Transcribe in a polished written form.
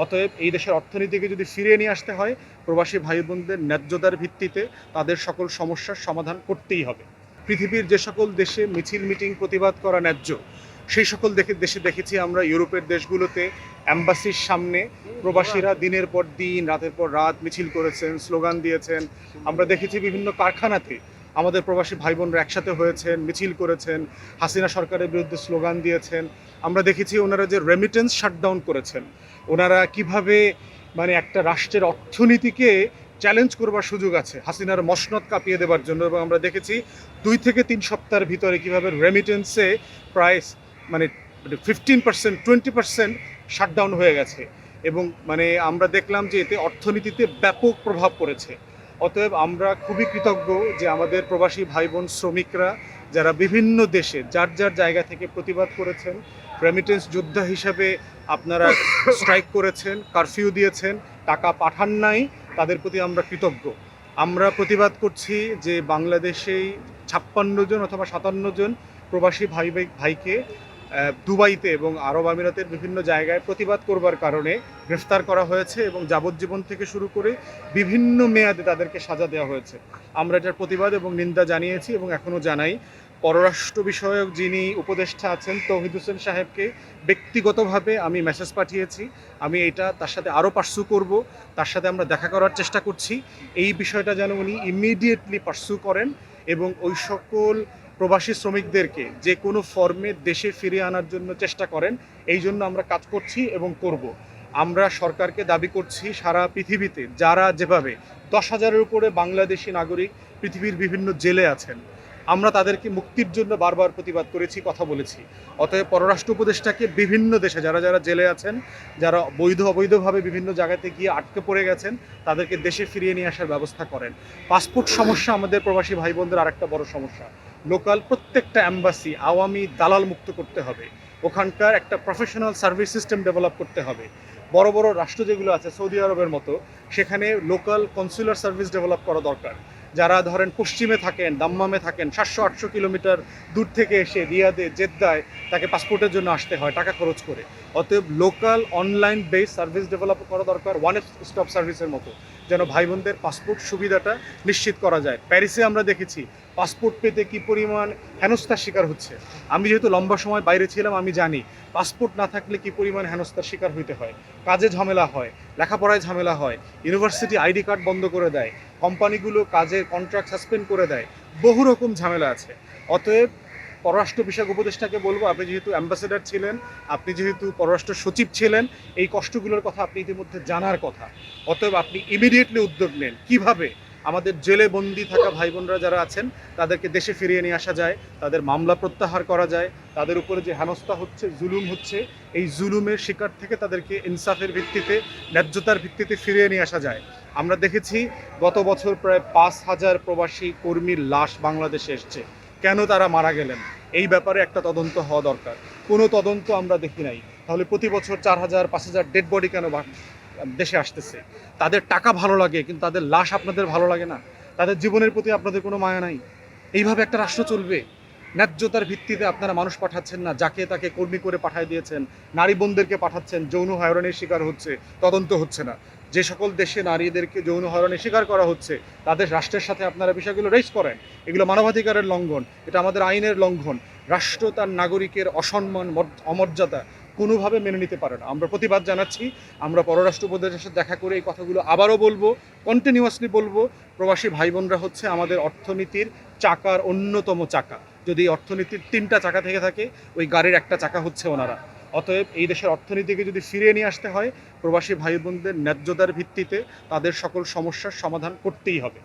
অতএব এই দেশের অর্থনীতিকে যদি ফিরিয়ে নিয়ে আসতে হয়, প্রবাসী ভাই বোনদের ন্যায্যতার ভিত্তিতে তাদের সকল সমস্যার সমাধান করতেই হবে। পৃথিবীর যে সকল দেশে মিছিল মিটিং প্রতিবাদ করা ন্যায্য, সেই সকল দেশে দেখেছি আমরা ইউরোপের দেশগুলোতে অ্যাম্বাসির সামনে প্রবাসীরা দিনের পর দিন রাতের পর রাত মিছিল করেছেন, স্লোগান দিয়েছেন। আমরা দেখেছি বিভিন্ন কারখানাতে আমাদের প্রবাসী ভাই বোনরা একসাথে হয়েছেন, মিছিল করেছেন, হাসিনা সরকারের বিরুদ্ধে স্লোগান দিয়েছেন। আমরা দেখেছি ওনারা যে রেমিটেন্স শাটডাউন করেছেন, ওনারা কিভাবে মানে একটা রাষ্ট্রের অর্থনীতিকে চ্যালেঞ্জ করবার সুযোগ আছে হাসিনার মসনদ কাঁপিয়ে দেবার জন্য। এবং আমরা দেখেছি 2 থেকে 3 সপ্তাহের ভিতরে কীভাবে রেমিটেন্সে প্রায় মানে 15% 20% শাটডাউন হয়ে গেছে। এবং মানে আমরা দেখলাম যে এতে অর্থনীতিতে ব্যাপক প্রভাব পড়েছে। অতএব আমরা খুবই কৃতজ্ঞ যে আমাদের প্রবাসী ভাই বোন শ্রমিকরা যারা বিভিন্ন দেশে যার যার জায়গা থেকে প্রতিবাদ করেছেন, রেমিটেন্স যোদ্ধা হিসাবে আপনারা স্ট্রাইক করেছেন, কারফিউ দিয়েছেন, টাকা পাঠান নাই, তাদের প্রতি আমরা কৃতজ্ঞ। আমরা প্রতিবাদ করছি যে বাংলাদেশেই 56 জন অথবা 57 জন প্রবাসী ভাইকে দুবাইতে এবং আরব আমিরাতের বিভিন্ন জায়গায় প্রতিবাদ করবার কারণে গ্রেফতার করা হয়েছে এবং যাবজ্জীবন থেকে শুরু করে বিভিন্ন মেয়াদে তাদেরকে সাজা দেওয়া হয়েছে। আমরা এটার প্রতিবাদ এবং নিন্দা জানিয়েছি এবং এখনও জানাই। পররাষ্ট্র বিষয়ক যিনি উপদেষ্টা আছেন তৌহিদ হোসেন সাহেবকে ব্যক্তিগতভাবে আমি মেসেজ পাঠিয়েছি। আমি এটা তার সাথে আরও পার্সু করব, তার সাথে আমরা দেখা করার চেষ্টা করছি। এই বিষয়টা যেন উনি ইমিডিয়েটলি পার্সু করেন এবং ওই সকল প্রবাসী শ্রমিকদেরকে যে কোনো ফর্মে দেশে ফিরিয়ে আনার জন্য চেষ্টা করেন। এই জন্য আমরা কাজ করছি এবং করব। আমরা সরকারকে দাবি করছি সারা পৃথিবীতে যারা যেভাবে 10,000-এর উপরে বাংলাদেশি নাগরিক পৃথিবীর বিভিন্ন জেলে আছেন, আমরা তাদেরকে মুক্তির জন্য বারবার প্রতিবাদ করেছি, কথা বলেছি। অতএব পররাষ্ট্র উপদেষ্টাকে বিভিন্ন দেশে যারা যারা জেলে আছেন, যারা বৈধ অবৈধভাবে বিভিন্ন জায়গাতে গিয়ে আটকে পড়ে গেছেন, তাদেরকে দেশে ফিরিয়ে নিয়ে আসার ব্যবস্থা করেন। পাসপোর্ট সমস্যা আমাদের প্রবাসী ভাই বোনদের আরেকটা বড় সমস্যা। লোকাল প্রত্যেকটা অ্যাম্বাসি আওয়ামী দালাল মুক্ত করতে হবে। ওখানকার একটা প্রফেশনাল সার্ভিস সিস্টেম ডেভেলপ করতে হবে। বড় বড় রাষ্ট্র যেগুলো আছে সৌদি আরবের মতো, সেখানে লোকাল কনসুলার সার্ভিস ডেভেলপ করা দরকার। যারা ধরেন পশ্চিমে থাকেন, দাম্মামে থাকেন, 700-800 কিলোমিটার দূর থেকে এসে রিয়াদে, জেদ্দায় তাকে পাসপোর্টের জন্য আসতে হয় টাকা খরচ করে। অতএব local online base service develop করা দরকার, ওয়ান স্টপ সার্ভিসের মতো, যেন ভাই বোনদের পাসপোর্ট সুবিধাটা নিশ্চিত করা যায়। প্যারিসে আমরা দেখেছি পাসপোর্ট পেতে কি পরিমাণ হেনস্থার শিকার হচ্ছে। আমি যেহেতু লম্বা সময় বাইরে ছিলাম, আমি জানি পাসপোর্ট না থাকলে কি পরিমাণ হেনস্থার শিকার হইতে হয়। কাজে ঝামেলা হয়, লেখাপড়ায় ঝামেলা হয়, ইউনিভার্সিটি আইডি কার্ড বন্ধ করে দেয়, কোম্পানিগুলো কাজের কন্ট্রাক্ট সাসপেন্ড করে দেয়, বহু রকম ঝামেলা আছে। অতএব পররাষ্ট্র বিষয়ক উপদেষ্টাকে বলবো, আপনি যেহেতু অ্যাম্বাসেডার ছিলেন, আপনি যেহেতু পররাষ্ট্র সচিব ছিলেন, এই কষ্টগুলোর কথা আপনি ইতিমধ্যে জানার কথা। অতএব আপনি ইমিডিয়েটলি উদ্যোগ নেন কিভাবে আমাদের জেলে বন্দি থাকা ভাই বোনরা যারা আছেন তাদেরকে দেশে ফিরিয়ে নিয়ে আসা যায়, তাদের মামলা প্রত্যাহার করা যায়, তাদের উপরে যে হেনস্থা হচ্ছে, জুলুম হচ্ছে, এই জুলুমের শিকার থেকে তাদেরকে ইনসাফের ভিত্তিতে, ন্যায্যতার ভিত্তিতে ফিরিয়ে নিয়ে আসা যায়। আমরা দেখেছি গত বছর প্রায় 5,000 প্রবাসী কর্মীর লাশ বাংলাদেশে এসছে। কেন তারা মারা গেলেন এই ব্যাপারে একটা তদন্ত হওয়া দরকার। কোনো তদন্ত আমরা দেখি নাই। তাহলে প্রতি বছর 4,000-5,000 ডেড বডি কেন দেশে আসতেছে? তাদের টাকা ভালো লাগে কিন্তু তাদের লাশ আপনাদের ভালো লাগে না, তাদের জীবনের প্রতি আপনাদের কোনো মায়া নাই। এইভাবে একটা রাষ্ট্র চলবে? ন্যায্যতার ভিত্তিতে আপনারা মানুষ পাঠাচ্ছেন না, যাকে তাকে কর্মী করে পাঠিয়ে দিয়েছেন, নারী বোনদেরকে পাঠাচ্ছেন, যৌন হয়রানির শিকার হচ্ছে, তদন্ত হচ্ছে না। যে সকল দেশে নারীদেরকে যৌন হয়রানির শিকার করা হচ্ছে তাদের রাষ্ট্রের সাথে আপনারা বিষয়গুলো রেজ করেন। এগুলো মানবাধিকারের লঙ্ঘন, এটা আমাদের আইনের লঙ্ঘন। রাষ্ট্র তার নাগরিকের অসম্মান, অমর্যাদা কোনোভাবে মেনে নিতে পারে না। আমরা প্রতিবাদ জানাচ্ছি। আমরা পররাষ্ট্র উপদেষ্টার সাথে দেখা করে এই কথাগুলো আবারও বলবো, কন্টিনিউয়াসলি বলবো। প্রবাসী ভাই বোনরা হচ্ছে আমাদের অর্থনীতির চাকার অন্যতম চাকা। যদি অর্থনীতির 3টা চাকা থেকে থাকে, ওই গাড়ির একটা চাকা হচ্ছে ওনারা। অতএব এই দেশের অর্থনীতিকে যদি ফিরিয়ে নিয়ে আসতে হয়, প্রবাসী ভাই বোনদের ন্যায্যতার ভিত্তিতে তাদের সকল সমস্যার সমাধান করতেই হবে।